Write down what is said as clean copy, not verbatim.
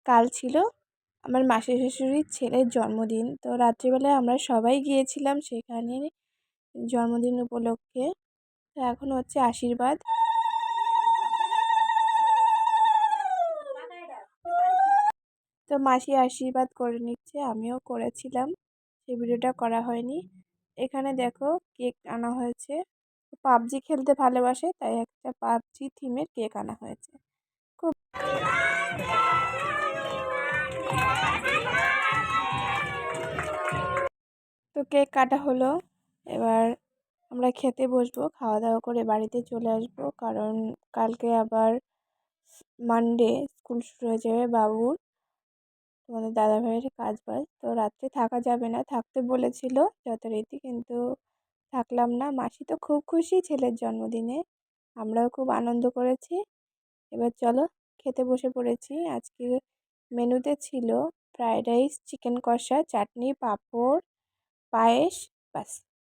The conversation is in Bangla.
কাল ছিল আমার মাসি শাশুড়ির ছেলের জন্মদিন, তো রাত্রিবেলায় আমরা সবাই গিয়েছিলাম সেখানে জন্মদিন উপলক্ষে। তো এখন হচ্ছে আশীর্বাদ। তো মাসি আশীর্বাদ করে নিচ্ছে, আমিও করেছিলাম, সেই ভিডিওটা করা হয়নি। এখানে দেখো কেক আনা হয়েছে, পাবজি খেলতে ভালোবাসে তাই একটা পাবজি থিমের কেক আনা হয়েছে। খুব তো কেক কাটা হলো, এবার আমরা খেতে বসবো, খাওয়া দাওয়া করে বাড়িতে চলে আসবো, কারণ কালকে আবার মানডে স্কুল শুরু হয়ে যাবে বাবুর, তোমাদের দাদা ভাইয়ের কাজ বাজ। তো রাত্রে থাকা যাবে না, থাকতে বলেছিল যথারীতি, কিন্তু থাকলাম না। মাসি তো খুব খুশি ছেলের জন্মদিনে, আমরাও খুব আনন্দ করেছি। এবার চলো খেতে বসে পড়েছি। আজকে মেনুতে ছিল ফ্রায়েড রাইস, চিকেন কষা, চাটনি, পাঁপড়, পায়েস, বাস।